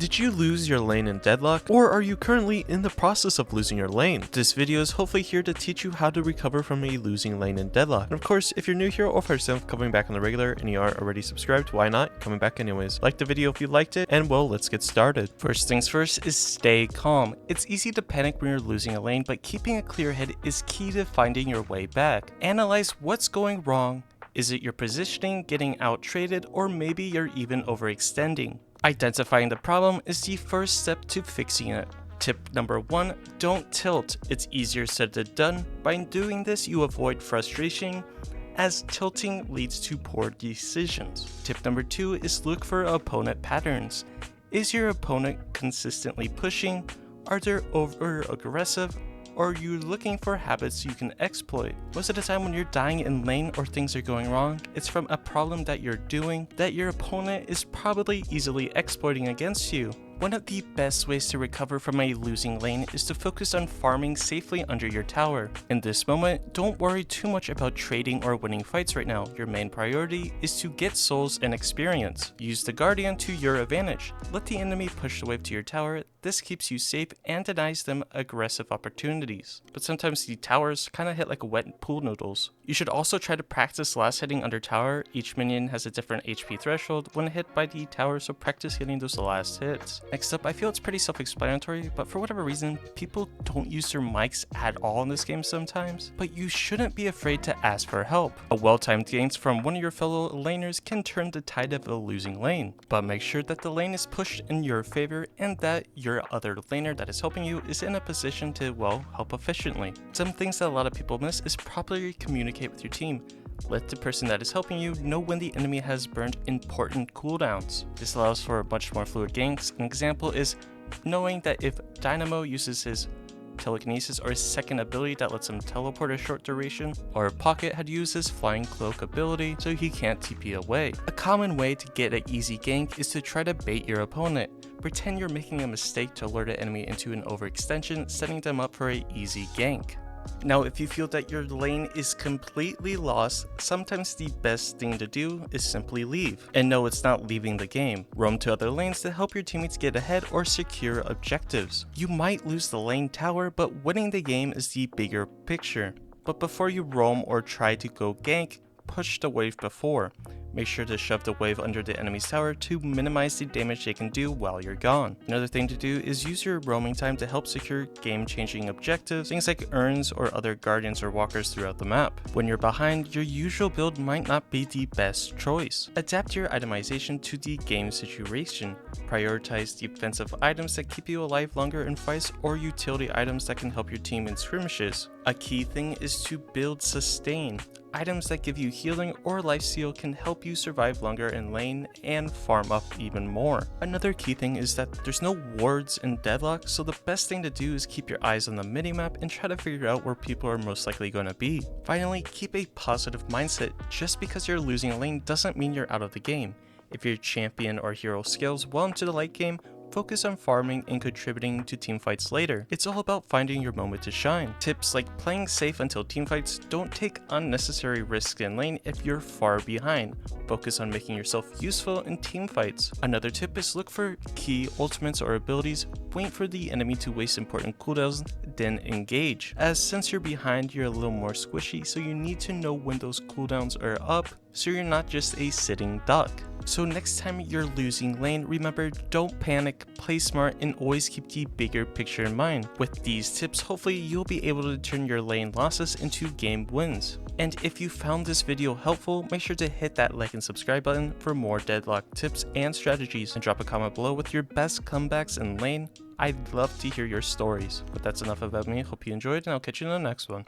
Did you lose your lane in Deadlock, or are you currently in the process of losing your lane? This video is hopefully here to teach you how to recover from a losing lane in Deadlock. And of course, if you're new here or for yourself coming back on the regular and you aren't already subscribed, why not? Coming back anyways. Like the video if you liked it, and well, let's get started. First things first is stay calm. It's easy to panic when you're losing a lane, but keeping a clear head is key to finding your way back. Analyze what's going wrong. Is it your positioning, getting out traded, or maybe you're even overextending? Identifying the problem is the first step to fixing it. Tip number 1, don't tilt. It's easier said than done. By doing this, you avoid frustration, as tilting leads to poor decisions. Tip number 2 is look for opponent patterns. Is your opponent consistently pushing? Are they over aggressive? Or are you looking for habits you can exploit? Most of the time when you're dying in lane or things are going wrong, it's from a problem that you're doing that your opponent is probably easily exploiting against you. One of the best ways to recover from a losing lane is to focus on farming safely under your tower. In this moment, don't worry too much about trading or winning fights right now. Your main priority is to get souls and experience. Use the Guardian to your advantage. Let the enemy push the wave to your tower. This keeps you safe and denies them aggressive opportunities. But sometimes the towers kinda hit like wet pool noodles. You should also try to practice last hitting under tower. Each minion has a different HP threshold when hit by the tower, so practice hitting those last hits. Next up, I feel it's pretty self-explanatory, but for whatever reason, people don't use their mics at all in this game sometimes. But you shouldn't be afraid to ask for help. A well-timed gank from one of your fellow laners can turn the tide of a losing lane. But make sure that the lane is pushed in your favor and that your other laner that is helping you is in a position to, well, help efficiently. Some things that a lot of people miss is properly communicate with your team. Let the person that is helping you know when the enemy has burned important cooldowns. This allows for much more fluid ganks. An example is knowing that if Dynamo uses his telekinesis or his second ability that lets him teleport a short duration, or Pocket had used his flying cloak ability so he can't TP away. A common way to get an easy gank is to try to bait your opponent. Pretend you're making a mistake to lure the enemy into an overextension, setting them up for an easy gank. Now, if you feel that your lane is completely lost, sometimes the best thing to do is simply leave. And no, it's not leaving the game. Roam to other lanes to help your teammates get ahead or secure objectives. You might lose the lane tower, but winning the game is the bigger picture. But before you roam or try to go gank, push the wave before. Make sure to shove the wave under the enemy's tower to minimize the damage they can do while you're gone. Another thing to do is use your roaming time to help secure game-changing objectives, things like urns or other guardians or walkers throughout the map. When you're behind, your usual build might not be the best choice. Adapt your itemization to the game situation. Prioritize defensive items that keep you alive longer in fights or utility items that can help your team in skirmishes. A key thing is to build sustain. Items that give you healing or lifesteal can help you survive longer in lane and farm up even more. Another key thing is that there's no wards in Deadlock, so the best thing to do is keep your eyes on the minimap and try to figure out where people are most likely going to be. Finally, keep a positive mindset. Just because you're losing a lane doesn't mean you're out of the game. If your champion or hero scales well into the late game, focus on farming and contributing to teamfights later. It's all about finding your moment to shine. Tips like playing safe until teamfights, don't take unnecessary risks in lane if you're far behind. Focus on making yourself useful in teamfights. Another tip is look for key ultimates or abilities, wait for the enemy to waste important cooldowns, then engage. As since you're behind, you're a little more squishy, so you need to know when those cooldowns are up, so you're not just a sitting duck. So next time you're losing lane, remember, don't panic, play smart, and always keep the bigger picture in mind. With these tips, hopefully you'll be able to turn your lane losses into game wins. And if you found this video helpful, make sure to hit that like and subscribe button for more Deadlock tips and strategies, and drop a comment below with your best comebacks in lane. I'd love to hear your stories. But that's enough about me. Hope you enjoyed, and I'll catch you in the next one.